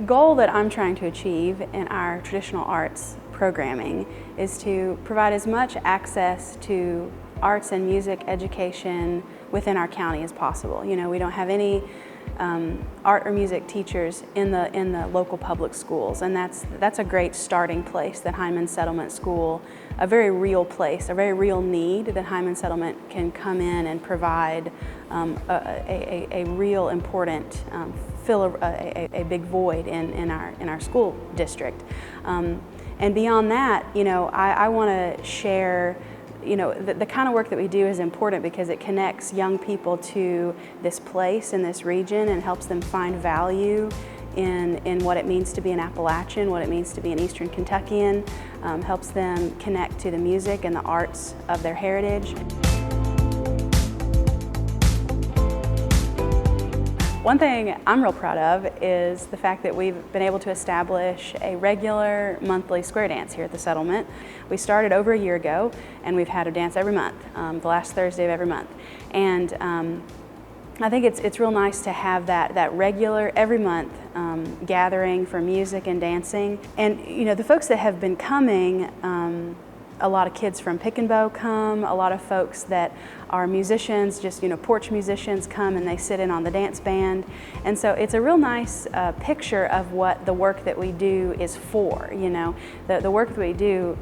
goal that I'm trying to achieve in our traditional arts programming is to provide as much access to arts and music education within our county as possible. You know, we don't have any art or music teachers in the local public schools, and that's a great starting place. That Heinemann Settlement School, a very real place, a very real need that Heinemann Settlement can come in and provide a real important fill a big void in our school district. And beyond that, you know, I want to share. You know, the kind of work that we do is important because it connects young people to this place in this region and helps them find value in what it means to be an Appalachian, what it means to be an Eastern Kentuckian, helps them connect to the music and the arts of their heritage. One thing I'm real proud of is the fact that we've been able to establish a regular monthly square dance here at the settlement. We started over a year ago, and we've had a dance every month, the last Thursday of every month. And I think it's real nice to have that regular, every month gathering for music and dancing. And you know, the folks that have been coming, a lot of kids from Pick and Bow come, a lot of folks that are musicians, just, you know, porch musicians come and they sit in on the dance band. And so it's a real nice picture of what the work that we do is for, you know. The work that we do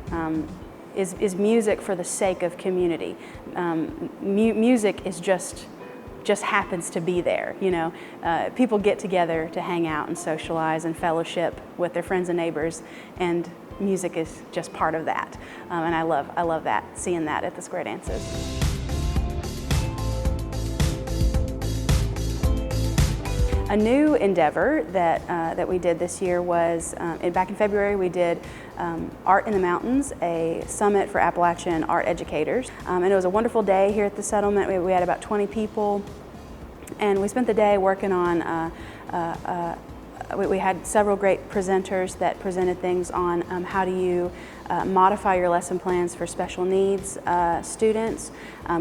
is music for the sake of community. Music is just happens to be there, you know. People get together to hang out and socialize and fellowship with their friends and neighbors, and music is just part of that, and I love that, seeing that at the square dances. A new endeavor that we did this year was, back in February, we did Art in the Mountains, a summit for Appalachian art educators, and it was a wonderful day here at the settlement. We had about 20 people, and we spent the day working on we had several great presenters that presented things on how do you modify your lesson plans for special needs students.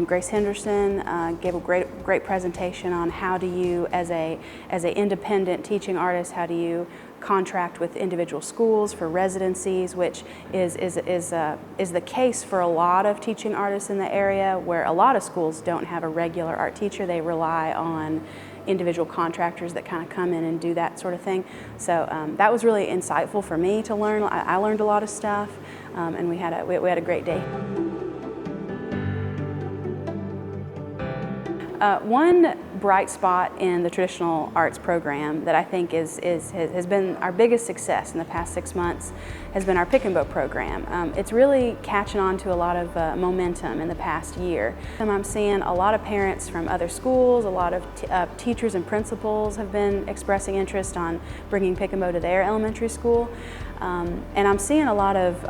Grace Henderson gave a great presentation on how do you, as a independent teaching artist, how do you contract with individual schools for residencies, which is the case for a lot of teaching artists in the area, where a lot of schools don't have a regular art teacher. They rely on individual contractors that kind of come in and do that sort of thing. So that was really insightful for me to learn. I learned a lot of stuff, and we had a great day. One bright spot in the traditional arts program that I think has been our biggest success in the past 6 months has been our Pick and Bow program. It's really catching on to a lot of momentum in the past year. And I'm seeing a lot of parents from other schools, a lot of teachers and principals have been expressing interest on bringing Pick and Bow to their elementary school, and I'm seeing a lot of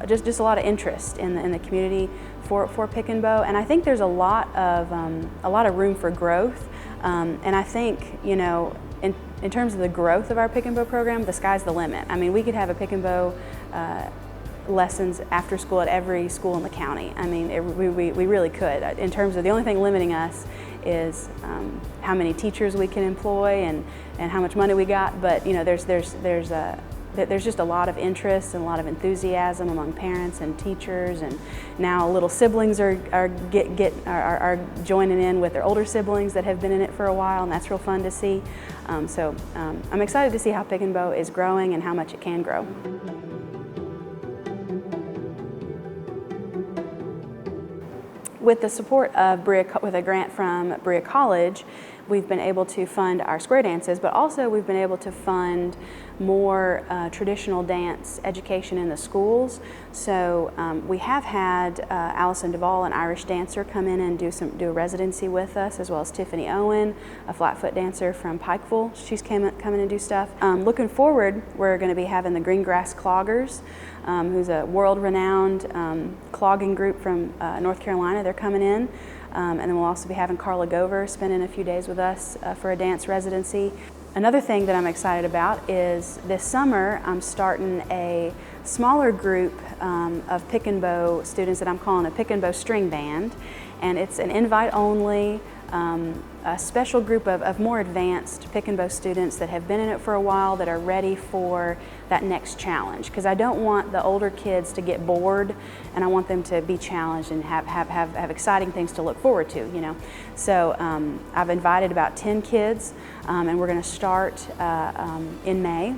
just a lot of interest in the community for Pick and Bow, and I think there's a lot of room for growth, and I think, you know, in terms of the growth of our Pick and Bow program, the sky's the limit. I mean, we could have a Pick and Bow lessons after school at every school in the county. I mean, we really could. In terms of the only thing limiting us is how many teachers we can employ and how much money we got, but you know, there's just a lot of interest and a lot of enthusiasm among parents and teachers, and now little siblings are joining in with their older siblings that have been in it for a while, and that's real fun to see. So I'm excited to see how Pick and Bow is growing and how much it can grow. With the support of with a grant from Berea College, we've been able to fund our square dances, but also we've been able to fund more traditional dance education in the schools. So we have had Allison Duvall, an Irish dancer, come in and do a residency with us, as well as Tiffany Owen, a flat-foot dancer from Pikeville. She's come in and do stuff. Looking forward, we're going to be having the Greengrass Cloggers, who's a world-renowned clogging group from North Carolina. They're coming in. And then we'll also be having Carla Gover spending a few days with us for a dance residency. Another thing that I'm excited about is this summer I'm starting a smaller group of pick and bow students that I'm calling a pick and bow string band, and it's an invite only, a special group of more advanced pick and bow students that have been in it for a while, that are ready for that next challenge. Because I don't want the older kids to get bored, and I want them to be challenged and have exciting things to look forward to, you know. So I've invited about 10 kids, and we're going to start in May.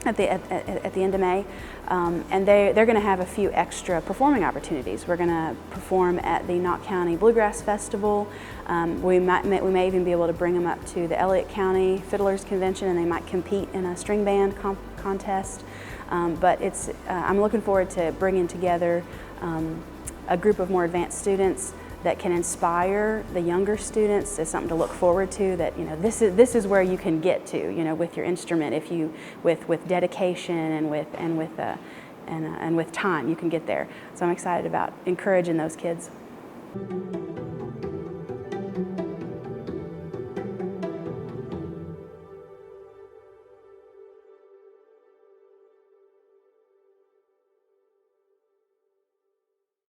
At the end of May, and they're going to have a few extra performing opportunities. We're going to perform at the Knott County Bluegrass Festival. We may even be able to bring them up to the Elliott County Fiddlers Convention, and they might compete in a string band contest. But I'm looking forward to bringing together a group of more advanced students that can inspire the younger students as something to look forward to, that, you know, this is where you can get to, you know, with your instrument, if you with dedication and with time, you can get there. So I'm excited about encouraging those kids.